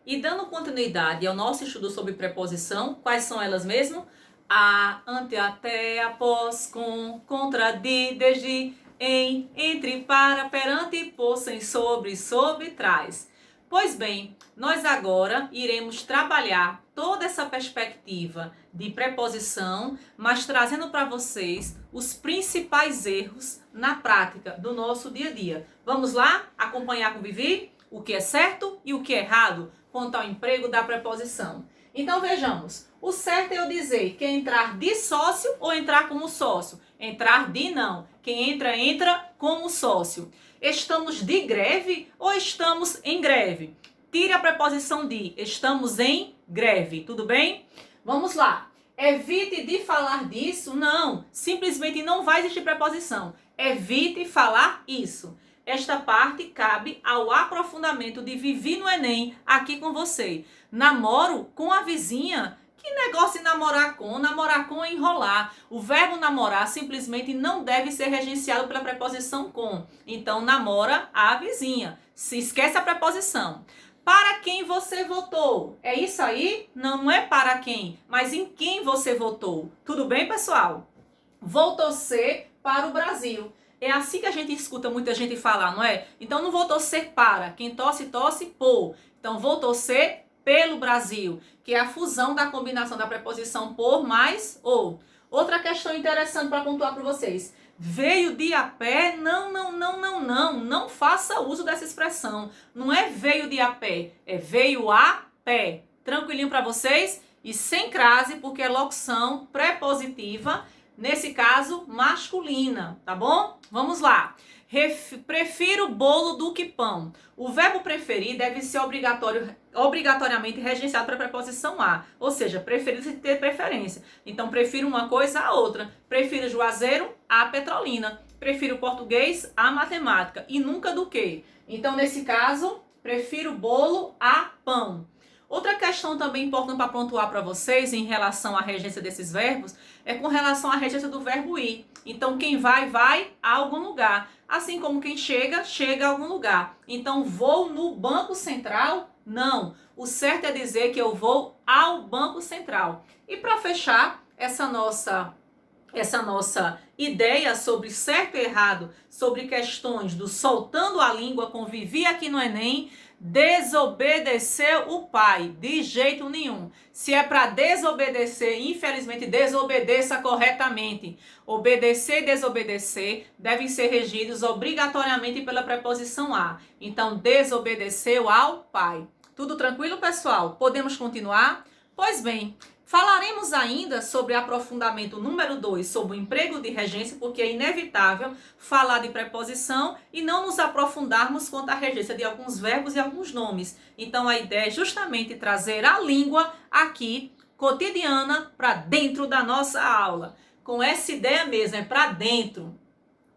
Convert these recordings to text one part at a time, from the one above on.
E dando continuidade ao nosso estudo sobre preposição, quais são elas mesmo? A, ante, até, após, com, contra, de, desde, em, entre, para, perante, por, sem, sobre, trás. Pois bem, nós agora iremos trabalhar toda essa perspectiva de preposição, mas trazendo para vocês os principais erros na prática do nosso dia a dia. Vamos lá acompanhar com Vivi o que é certo e o que é errado quanto ao emprego da preposição. Então vejamos, o certo é eu dizer que é entrar de sócio ou entrar como sócio. Entrar de não. Quem entra, entra como sócio. Estamos de greve ou estamos em greve? Tire a preposição de. Estamos em greve, tudo bem? Vamos lá. Evite de falar disso? Não. Simplesmente não vai existir preposição. Evite falar isso. Esta parte cabe ao aprofundamento de Vivi no Enem aqui com você. Namoro com a vizinha? Que negócio de namorar com? Namorar com é enrolar. O verbo namorar simplesmente não deve ser regenciado pela preposição com. Então, namora a vizinha. Se esquece a preposição. Para quem você votou? É isso aí? Não, não é para quem, mas em quem você votou. Tudo bem, pessoal? Vou torcer para o Brasil. É assim que a gente escuta muita gente falar, não é? Então, não vou torcer para. Quem torce, torce por. Então, vou torcer pelo Brasil, que é a fusão da combinação da preposição por mais ou. Outra questão interessante para pontuar para vocês. Veio de a pé? Não, não, não, não, não. Não faça uso dessa expressão. Não é veio de a pé, é veio a pé. Tranquilinho para vocês? E sem crase, porque é locução prepositiva, nesse caso, masculina, tá bom? Vamos lá. Prefiro bolo do que pão. O verbo preferir deve ser obrigatoriamente regenciado para a preposição a. Ou seja, preferir se ter preferência. Então, prefiro uma coisa a outra. Prefiro Juazeiro a Petrolina. Prefiro português a matemática. E nunca do que. Então, nesse caso, prefiro bolo a pão. Outra questão também importante para pontuar para vocês em relação à regência desses verbos é com relação à regência do verbo ir. Então, quem vai, vai a algum lugar. Assim como quem chega, chega a algum lugar. Então, vou no Banco Central? Não. O certo é dizer que eu vou ao Banco Central. E para fechar essa nossa ideia sobre certo e errado, sobre questões do soltando a língua, convivi aqui no Enem, desobedeceu o pai, de jeito nenhum. Se é para desobedecer, infelizmente, desobedeça corretamente. Obedecer e desobedecer devem ser regidos obrigatoriamente pela preposição a. Então, desobedeceu ao pai. Tudo tranquilo, pessoal? Podemos continuar? Pois bem, falaremos ainda sobre aprofundamento número 2, sobre o emprego de regência, porque é inevitável falar de preposição e não nos aprofundarmos quanto à regência de alguns verbos e alguns nomes. Então, a ideia é justamente trazer a língua aqui, cotidiana, para dentro da nossa aula. Com essa ideia mesmo, é para dentro.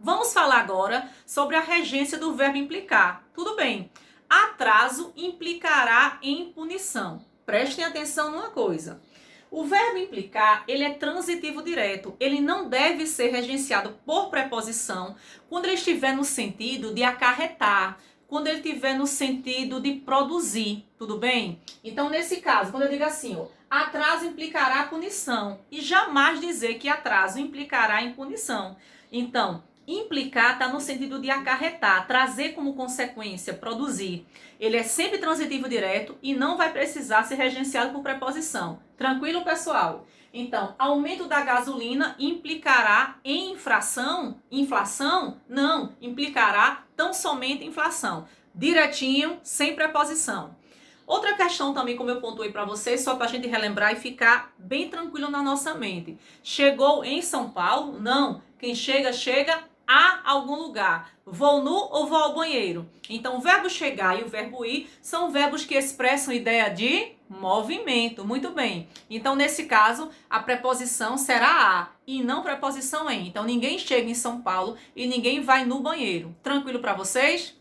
Vamos falar agora sobre a regência do verbo implicar. Tudo bem. Atraso implicará em punição. Prestem atenção numa coisa. O verbo implicar, ele é transitivo direto. Ele não deve ser regenciado por preposição quando ele estiver no sentido de acarretar, quando ele estiver no sentido de produzir, tudo bem? Então, nesse caso, quando eu digo assim, ó, atraso implicará punição, e jamais dizer que atraso implicará em punição. Então, implicar está no sentido de acarretar, trazer como consequência, produzir. Ele é sempre transitivo direto e não vai precisar ser regenciado por preposição. Tranquilo, pessoal? Então, aumento da gasolina implicará em inflação? Inflação? Não, implicará tão somente inflação. Direitinho, sem preposição. Outra questão também, como eu pontuei para vocês, só para a gente relembrar e ficar bem tranquilo na nossa mente. Chegou em São Paulo? Não. Quem chega, chega a algum lugar. Vou nu ou vou ao banheiro? Então, o verbo chegar e o verbo ir são verbos que expressam ideia de movimento. Muito bem. Então, nesse caso, a preposição será a e não preposição em. Então, ninguém chega em São Paulo e ninguém vai no banheiro. Tranquilo para vocês?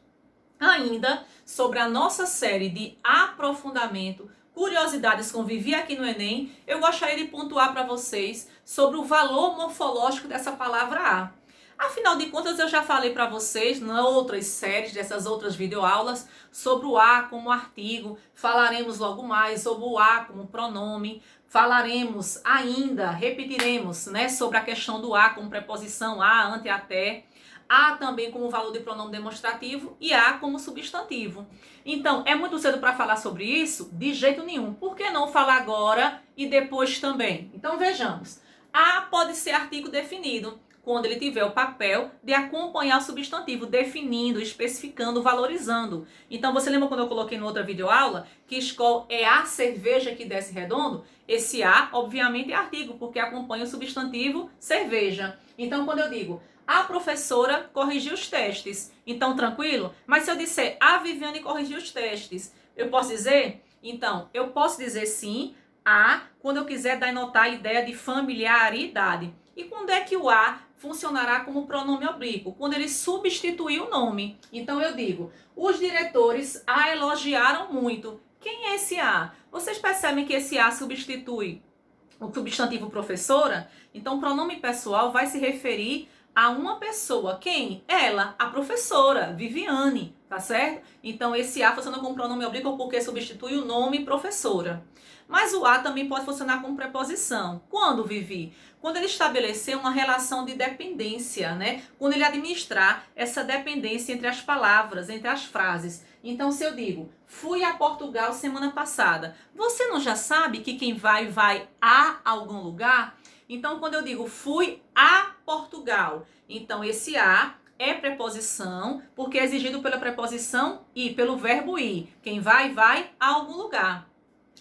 Ainda sobre a nossa série de aprofundamento, curiosidades com Vivi aqui no Enem, eu gostaria de pontuar para vocês sobre o valor morfológico dessa palavra a. Afinal de contas, eu já falei para vocês, em outras séries dessas outras videoaulas, sobre o a como artigo. Falaremos logo mais sobre o a como pronome. Falaremos ainda, repetiremos, né, sobre a questão do a como preposição, a, ante, até. A também como valor de pronome demonstrativo e a como substantivo. Então, é muito cedo para falar sobre isso? De jeito nenhum. Por que não falar agora e depois também? Então, vejamos. A pode ser artigo definido quando ele tiver o papel de acompanhar o substantivo, definindo, especificando, valorizando. Então, você lembra quando eu coloquei em outra videoaula que Skol é a cerveja que desce redondo? Esse a, obviamente, é artigo, porque acompanha o substantivo cerveja. Então, quando eu digo a professora corrigiu os testes, então tranquilo? Mas se eu disser a Viviane corrigiu os testes, eu posso dizer? Então, eu posso dizer sim, a, quando eu quiser denotar a ideia de familiaridade. E quando é que o a funcionará como pronome oblíquo? Quando ele substituir o nome. Então eu digo, os diretores a elogiaram muito. Quem é esse a? Vocês percebem que esse a substitui o substantivo professora? Então o pronome pessoal vai se referir a uma pessoa. Quem? Ela, a professora, Viviane, tá certo? Então esse a funciona como pronome oblíquo porque substitui o nome professora. Mas o a também pode funcionar como preposição. Quando, Vivi? Quando ele estabelecer uma relação de dependência, né? Quando ele administrar essa dependência entre as palavras, entre as frases. Então, se eu digo, fui a Portugal semana passada, você não já sabe que quem vai a algum lugar? Então, quando eu digo fui a Portugal, então esse a é preposição, porque é exigido pela preposição e pelo verbo ir. Quem vai a algum lugar.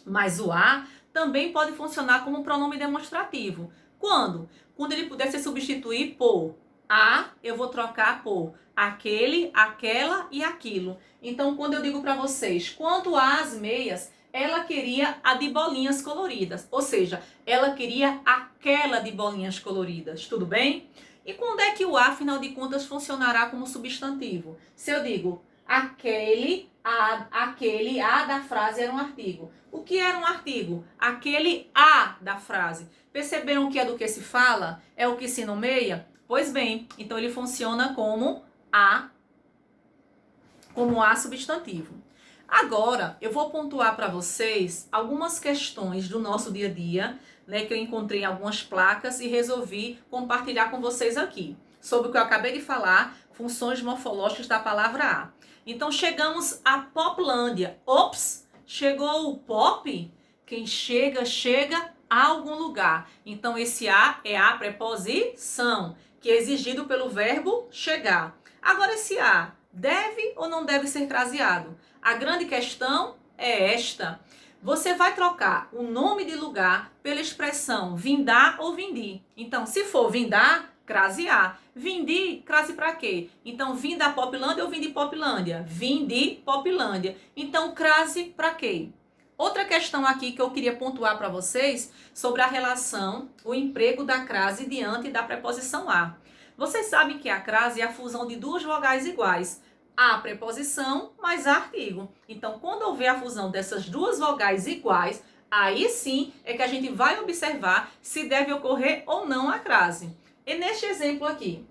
Mas o a também pode funcionar como pronome demonstrativo. Quando? Quando ele puder ser substituído por a, eu vou trocar por aquele, aquela e aquilo. Então, quando eu digo para vocês, quanto às meias, ela queria a de bolinhas coloridas. Ou seja, ela queria aquela de bolinhas coloridas. Tudo bem? E quando é que o a, afinal de contas, funcionará como substantivo? Se eu digo aquele a da frase era um artigo. O que era um artigo? Aquele a da frase. Perceberam que é do que se fala? É o que se nomeia? Pois bem, então ele funciona como a substantivo. Agora, eu vou pontuar para vocês algumas questões do nosso dia a dia, né, que eu encontrei em algumas placas e resolvi compartilhar com vocês aqui, sobre o que eu acabei de falar, funções morfológicas da palavra a. Então, chegamos à Poplândia. Ops, chegou o pop? Quem chega, chega a algum lugar. Então, esse a é a preposição, que é exigido pelo verbo chegar. Agora, esse a deve ou não deve ser craseado? A grande questão é esta. Você vai trocar o nome de lugar pela expressão vindar ou vindi. Então, se for vindar, crasear. Vindi, crase para quê? Então, vim da Poplândia ou vim de Poplândia? Vim de Poplândia. Então, crase para quê? Outra questão aqui que eu queria pontuar para vocês sobre a relação, o emprego da crase diante da preposição a. Vocês sabem que a crase é a fusão de duas vogais iguais. A preposição mais a artigo. Então, quando houver a fusão dessas duas vogais iguais, aí sim é que a gente vai observar se deve ocorrer ou não a crase. E neste exemplo aqui,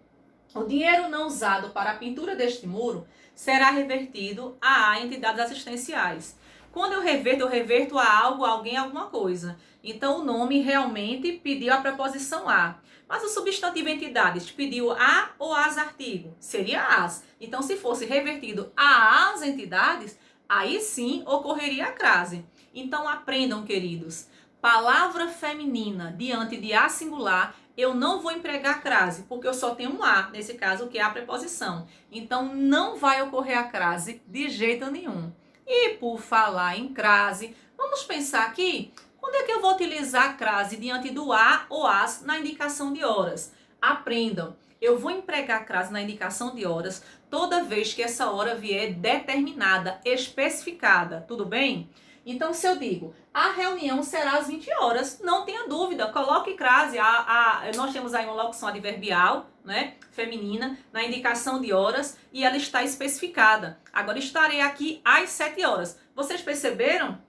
o dinheiro não usado para a pintura deste muro será revertido a entidades assistenciais. Quando eu reverto a algo, a alguém, a alguma coisa. Então, o nome realmente pediu a preposição a. Mas o substantivo entidades pediu a ou as artigo? Seria as. Então, se fosse revertido a as entidades, aí sim ocorreria a crase. Então, aprendam, queridos. Palavra feminina diante de a singular, eu não vou empregar crase, porque eu só tenho um a, nesse caso, que é a preposição. Então, não vai ocorrer a crase de jeito nenhum. E por falar em crase, vamos pensar aqui, quando é que eu vou utilizar a crase diante do a ou as na indicação de horas? Aprendam, eu vou empregar a crase na indicação de horas toda vez que essa hora vier determinada, especificada, tudo bem? Então, se eu digo, a reunião será às 20 horas, não tenha dúvida, coloque crase, nós temos aí uma locução adverbial, né, feminina, na indicação de horas, e ela está especificada. Agora, estarei aqui às 7 horas. Vocês perceberam?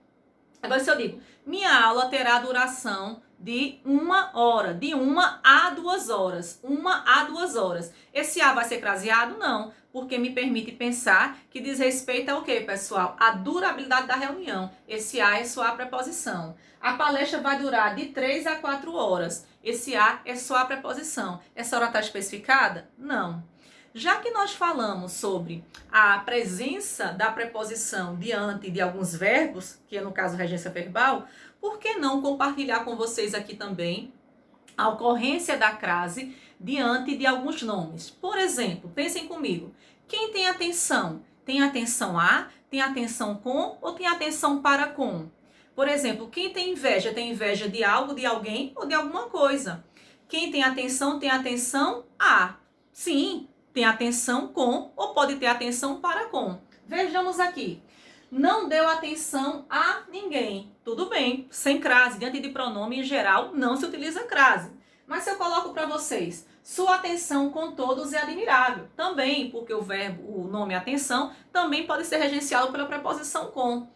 Agora, se eu digo, minha aula terá duração de 1 hora, de 1 a 2 horas, 1 a 2 horas. Esse a vai ser craseado? Não, porque me permite pensar que diz respeito ao quê, pessoal? A durabilidade da reunião. Esse a é só a preposição. A palestra vai durar de 3 a 4 horas. Esse a é só a preposição. Essa hora está especificada? Não. Já que nós falamos sobre a presença da preposição diante de alguns verbos, que é no caso regência verbal, por que não compartilhar com vocês aqui também a ocorrência da crase diante de alguns nomes? Por exemplo, pensem comigo, quem tem atenção? Tem atenção a, tem atenção com ou tem atenção para com? Por exemplo, quem tem inveja de algo, de alguém ou de alguma coisa? Quem tem atenção a. Sim, tem atenção com ou pode ter atenção para com. Vejamos aqui. Não deu atenção a ninguém. Tudo bem, sem crase. Diante de pronome em geral, não se utiliza crase. Mas se eu coloco para vocês, sua atenção com todos é admirável. Também, porque o nome atenção, também pode ser regenciado pela preposição com.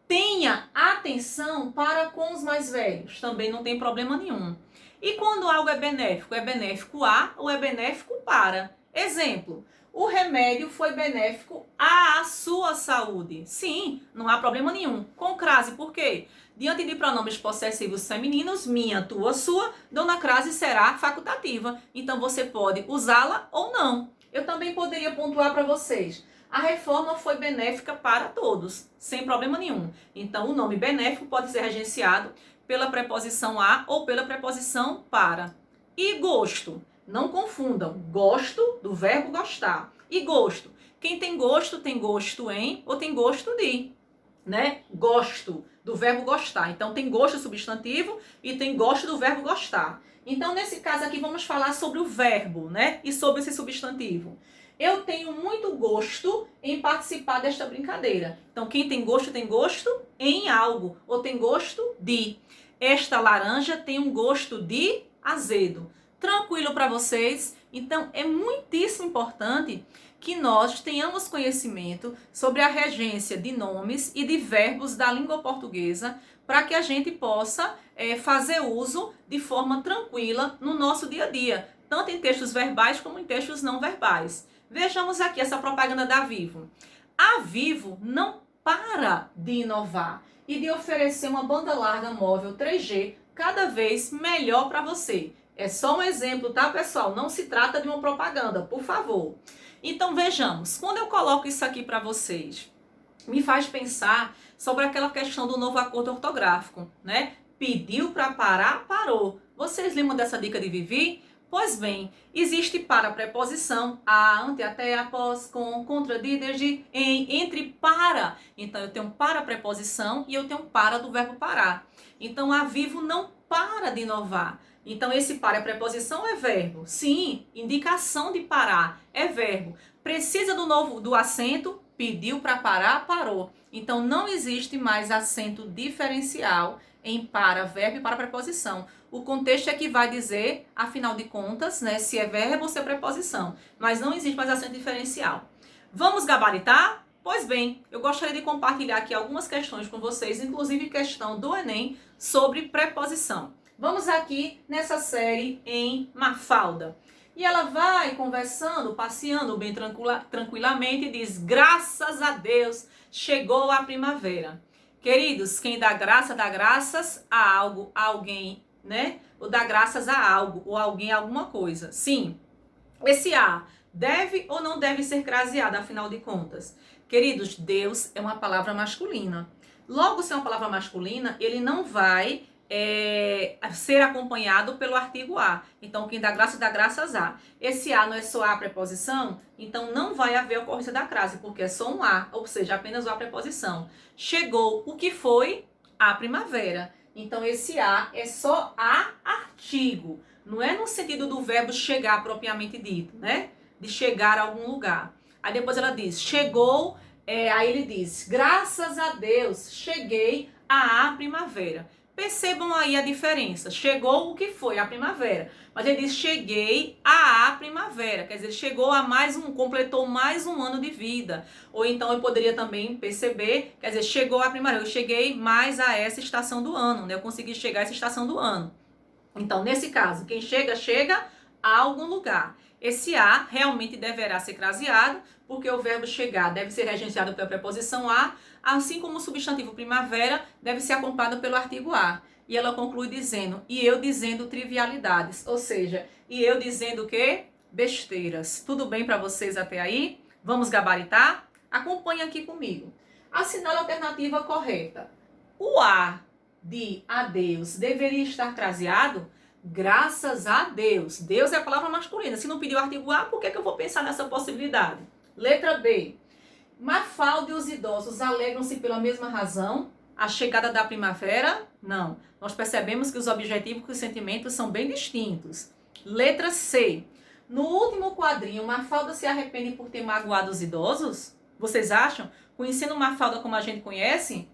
Tenha atenção para com os mais velhos. Também não tem problema nenhum. E quando algo é benéfico a ou é benéfico para? Exemplo, o remédio foi benéfico à sua saúde. Sim, não há problema nenhum. Com crase, por quê? Diante de pronomes possessivos femininos, minha, tua, sua, dona crase será facultativa. Então você pode usá-la ou não. Eu também poderia pontuar para vocês. A reforma foi benéfica para todos, sem problema nenhum. Então o nome benéfico pode ser regenciado pela preposição a ou pela preposição para. E gosto? Não confundam, gosto do verbo gostar. E gosto? Quem tem gosto em ou tem gosto de, né? Gosto do verbo gostar. Então tem gosto substantivo e tem gosto do verbo gostar. Então nesse caso aqui vamos falar sobre o verbo, né? E sobre esse substantivo. Eu tenho muito gosto em participar desta brincadeira. Então quem tem gosto em algo ou tem gosto de. Esta laranja tem um gosto de azedo. Tranquilo para vocês? Então, é muitíssimo importante que nós tenhamos conhecimento sobre a regência de nomes e de verbos da língua portuguesa para que a gente possa fazer uso de forma tranquila no nosso dia a dia, tanto em textos verbais como em textos não verbais. Vejamos aqui essa propaganda da Vivo. A Vivo não para de inovar e de oferecer uma banda larga móvel 3G cada vez melhor para você. É só um exemplo, tá, pessoal? Não se trata de uma propaganda, por favor. Então, vejamos. Quando eu coloco isso aqui para vocês, me faz pensar sobre aquela questão do novo acordo ortográfico, né? Pediu para parar, parou. Vocês lembram dessa dica de Vivi? Pois bem, existe para a preposição a, ante, até, após, com, contra, de, desde, em, entre, para. Então, eu tenho para a preposição e eu tenho para do verbo parar. Então, a Vivo não para de inovar. Então, esse para a preposição é verbo. Sim, indicação de parar é verbo. Precisa do acento, pediu para parar, parou. Então, não existe mais acento diferencial em para, verbo e para preposição. O contexto é que vai dizer, afinal de contas, né, se é verbo ou se é preposição. Mas não existe mais acento diferencial. Vamos gabaritar? Pois bem, eu gostaria de compartilhar aqui algumas questões com vocês, inclusive questão do Enem sobre preposição. Vamos aqui nessa série em Mafalda. E ela vai conversando, passeando bem tranquilamente e diz, graças a Deus, chegou a primavera. Queridos, quem dá graças a algo, a alguém, né? Ou dá graças a algo, ou alguém, alguma coisa. Sim, esse a deve ou não deve ser craseado, afinal de contas? Queridos, Deus é uma palavra masculina. Logo, se é uma palavra masculina, ele não vai ser acompanhado pelo artigo a. Então, quem dá graças a. Esse a não é só a preposição, então não vai haver ocorrência da crase, porque é só um a, ou seja, apenas a preposição. Chegou o que foi a primavera. Então, esse a é só a artigo. Não é no sentido do verbo chegar propriamente dito, né? De chegar a algum lugar. Aí depois ela diz, chegou, aí ele diz, graças a Deus, cheguei à primavera. Percebam aí a diferença. Chegou o que foi a primavera. Mas ele diz, cheguei à primavera. Quer dizer, chegou a completou mais um ano de vida. Ou então eu poderia também perceber, quer dizer, chegou a primavera. Eu cheguei mais a essa estação do ano, né? Eu consegui chegar a essa estação do ano. Então, nesse caso, quem chega, chega a algum lugar. Esse a realmente deverá ser craseado, porque o verbo chegar deve ser regenciado pela preposição a, assim como o substantivo primavera deve ser acompanhado pelo artigo a. E ela conclui dizendo, e eu dizendo trivialidades, ou seja, e eu dizendo o quê? Besteiras. Tudo bem para vocês até aí? Vamos gabaritar? Acompanhe aqui comigo. Assinale a alternativa correta. O a de adeus deveria estar craseado? Graças a Deus. Deus é a palavra masculina. Se não pedir o artigo a, por que eu vou pensar nessa possibilidade? Letra B. Mafalda e os idosos alegram-se pela mesma razão? A chegada da primavera? Não. Nós percebemos que os objetivos e os sentimentos são bem distintos. Letra C. No último quadrinho, Mafalda se arrepende por ter magoado os idosos? Vocês acham? Conhecendo Mafalda como a gente conhece?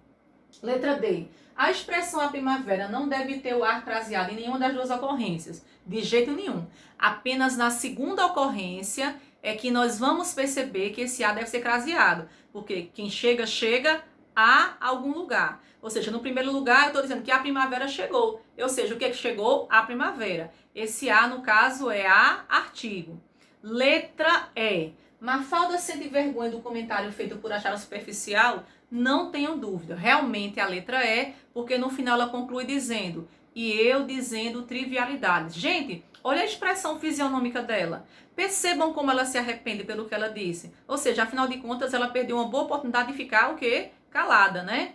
Letra D. A expressão a primavera não deve ter o ar craseado em nenhuma das duas ocorrências. De jeito nenhum. Apenas na segunda ocorrência é que nós vamos perceber que esse a deve ser craseado. Porque quem chega, chega a algum lugar. Ou seja, no primeiro lugar eu estou dizendo que a primavera chegou. Ou seja, o que chegou? A primavera. Esse a, no caso, é a artigo. Letra E. Mafalda sente vergonha do comentário feito por achar superficial? Não tenham dúvida. Realmente a letra E, porque no final ela conclui dizendo, e eu dizendo trivialidades. Gente, olha a expressão fisionômica dela. Percebam como ela se arrepende pelo que ela disse. Ou seja, afinal de contas, ela perdeu uma boa oportunidade de ficar o quê? Calada, né?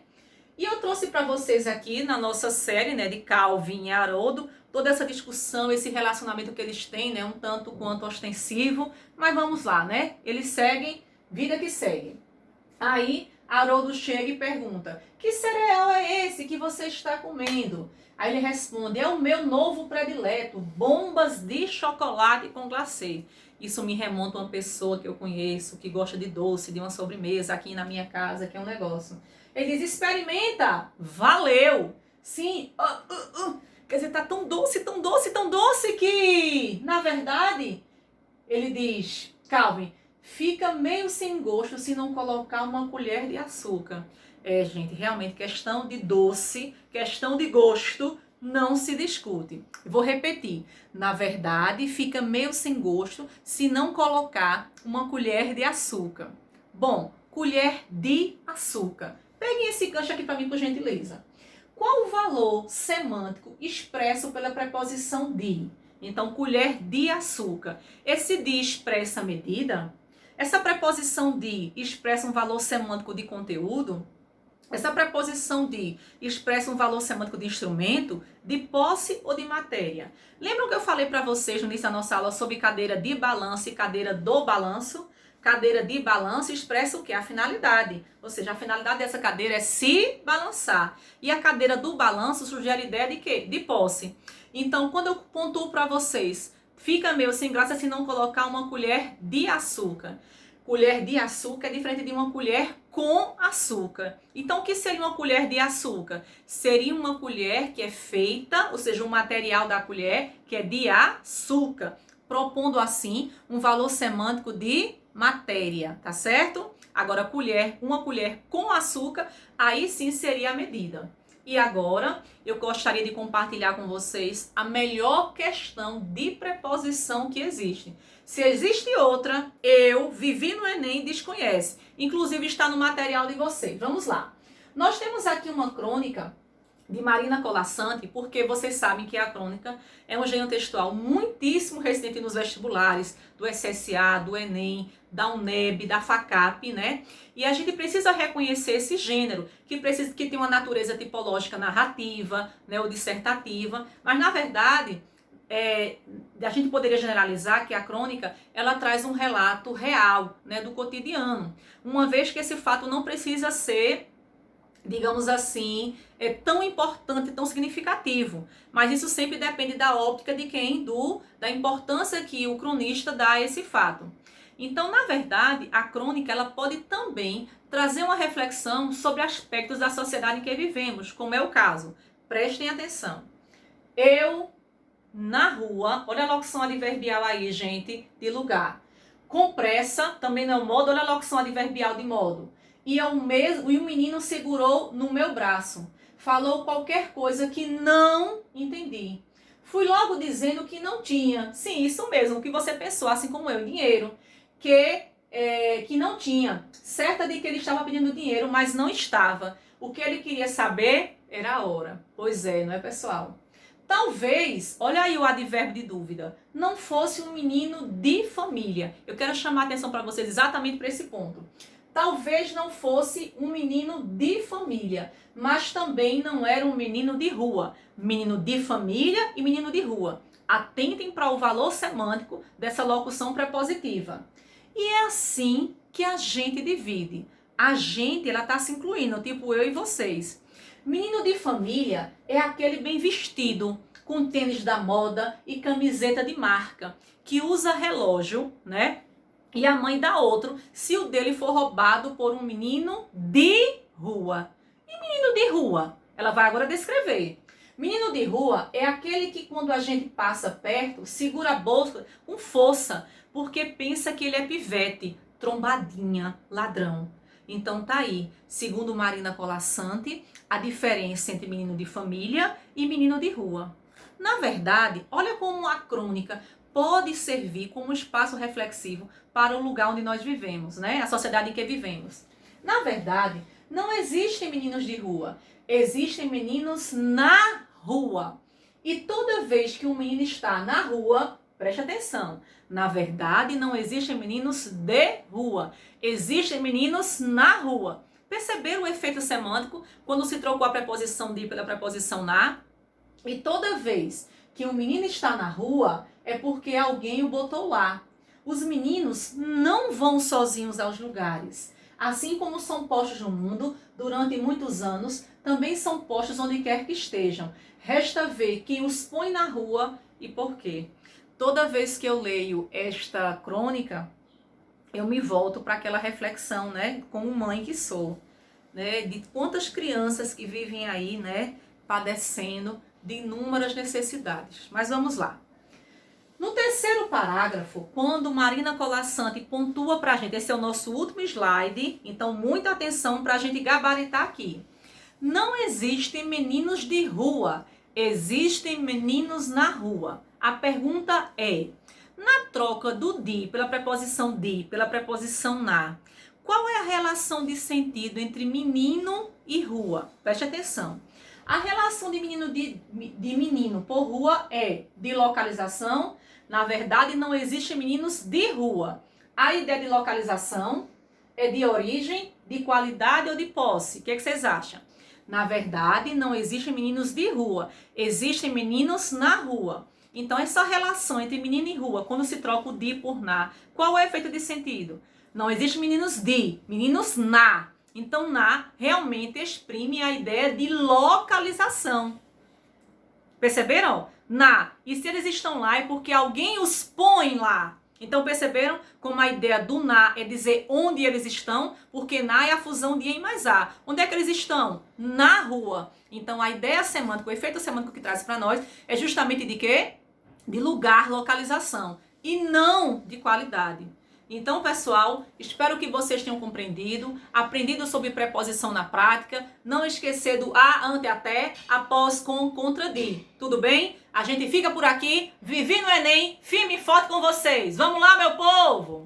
E eu trouxe para vocês aqui na nossa série, né, de Calvin e Haroldo, toda essa discussão, esse relacionamento que eles têm, né, um tanto quanto ostensivo, mas vamos lá, né? Eles seguem, vida que segue. Aí Haroldo chega e pergunta, que cereal é esse que você está comendo? Aí ele responde, é o meu novo predileto, bombas de chocolate com glacê. Isso me remonta a uma pessoa que eu conheço, que gosta de doce, de uma sobremesa aqui na minha casa, que é um negócio. Ele diz, experimenta, valeu. Sim, quer dizer, tá tão doce, tão doce, tão doce que, na verdade, ele diz, Calvin, fica meio sem gosto se não colocar uma colher de açúcar. É, gente, realmente, questão de doce, questão de gosto, não se discute. Vou repetir. Na verdade, fica meio sem gosto se não colocar uma colher de açúcar. Bom, colher de açúcar. Peguem esse gancho aqui para mim, por gentileza. Qual o valor semântico expresso pela preposição de? Então, colher de açúcar. Esse de expressa medida? Essa preposição de expressa um valor semântico de conteúdo? Essa preposição de expressa um valor semântico de instrumento, de posse ou de matéria? Lembram que eu falei para vocês no início da nossa aula sobre cadeira de balanço e cadeira do balanço? Cadeira de balanço expressa o quê? A finalidade. Ou seja, a finalidade dessa cadeira é se balançar. E a cadeira do balanço sugere a ideia de quê? De posse. Então, quando eu pontuo para vocês, fica meio sem graça se não colocar uma colher de açúcar. Colher de açúcar é diferente de uma colher com açúcar. Então, o que seria uma colher de açúcar? Seria uma colher que é feita, ou seja, o material da colher que é de açúcar, propondo assim um valor semântico de matéria, tá certo? Agora, colher, uma colher com açúcar, aí sim seria a medida. E agora, eu gostaria de compartilhar com vocês a melhor questão de preposição que existe. Se existe outra, eu, vivi no Enem, desconhece. Inclusive está no material de vocês. Vamos lá. Nós temos aqui uma crônica de Marina Colasanti, porque vocês sabem que a crônica é um gênero textual muitíssimo recente nos vestibulares, do SSA, do Enem, da UNEB, da FACAP, né? E a gente precisa reconhecer esse gênero, que tem uma natureza tipológica narrativa, né, ou dissertativa, mas na verdade, a gente poderia generalizar que a crônica, ela traz um relato real, né, do cotidiano, uma vez que esse fato não precisa ser, digamos assim, tão importante, tão significativo. Mas isso sempre depende da óptica de quem, da importância que o cronista dá a esse fato. Então, na verdade, a crônica ela pode também trazer uma reflexão sobre aspectos da sociedade em que vivemos, como é o caso. Prestem atenção. Eu, na rua, olha a locução adverbial aí, gente, de lugar. Com pressa, também não é o modo, olha a locução adverbial de modo. E o menino segurou no meu braço. Falou qualquer coisa que não entendi. Fui logo dizendo que não tinha. Sim, isso mesmo, o que você pensou, assim como eu, dinheiro. Que não tinha. Certa de que ele estava pedindo dinheiro, mas não estava. O que ele queria saber era a hora. Pois é, não é, pessoal? Talvez, olha aí o advérbio de dúvida, não fosse um menino de família. Eu quero chamar a atenção para vocês exatamente para esse ponto. Talvez não fosse um menino de família, mas também não era um menino de rua. Menino de família e menino de rua. Atentem para o valor semântico dessa locução prepositiva. E é assim que a gente divide. A gente, ela está se incluindo, tipo eu e vocês. Menino de família é aquele bem vestido, com tênis da moda e camiseta de marca, que usa relógio, né? E a mãe dá outro, se o dele for roubado por um menino de rua. E menino de rua? Ela vai agora descrever. Menino de rua é aquele que quando a gente passa perto, segura a bolsa com força, porque pensa que ele é pivete, trombadinha, ladrão. Então tá aí, segundo Marina Colasanti, a diferença entre menino de família e menino de rua. Na verdade, olha como a crônica pode servir como espaço reflexivo para o lugar onde nós vivemos, né? A sociedade em que vivemos. Na verdade, não existem meninos de rua, existem meninos na rua. E toda vez que um menino está na rua, preste atenção, na verdade não existem meninos de rua, existem meninos na rua. Perceberam o efeito semântico quando se trocou a preposição de pela preposição na? E toda vez que um menino está na rua, é porque alguém o botou lá. Os meninos não vão sozinhos aos lugares. Assim como são postos no mundo, durante muitos anos, também são postos onde quer que estejam. Resta ver quem os põe na rua e por quê. Toda vez que eu leio esta crônica, eu me volto para aquela reflexão, né, como mãe que sou, né, de quantas crianças que vivem aí, né, padecendo de inúmeras necessidades. Mas vamos lá. No terceiro parágrafo, quando Marina Colasanti pontua para a gente, esse é o nosso último slide, então muita atenção para a gente gabaritar aqui. Não existem meninos de rua, existem meninos na rua. A pergunta é, na troca do de pela preposição de, pela preposição na, qual é a relação de sentido entre menino e rua? Preste atenção. A relação de menino por rua é de localização. Na verdade, não existem meninos de rua. A ideia de localização é de origem, de qualidade ou de posse. O que vocês acham? Na verdade, não existem meninos de rua. Existem meninos na rua. Então, essa relação entre menino e rua, quando se troca o de por na, qual é o efeito de sentido? Não existem meninos de, meninos na. Então, na realmente exprime a ideia de localização. Perceberam? Na. E se eles estão lá é porque alguém os põe lá. Então, perceberam como a ideia do na é dizer onde eles estão, porque na é a fusão de em mais a. Onde é que eles estão? Na rua. Então, a ideia semântica, o efeito semântico que traz para nós é justamente de quê? De lugar, localização. E não de qualidade. Então, pessoal, espero que vocês tenham compreendido, aprendido sobre preposição na prática, não esquecer do a, ante, até, após, com, contra, de. Tudo bem? A gente fica por aqui, vivi no Enem, firme e forte com vocês. Vamos lá, meu povo!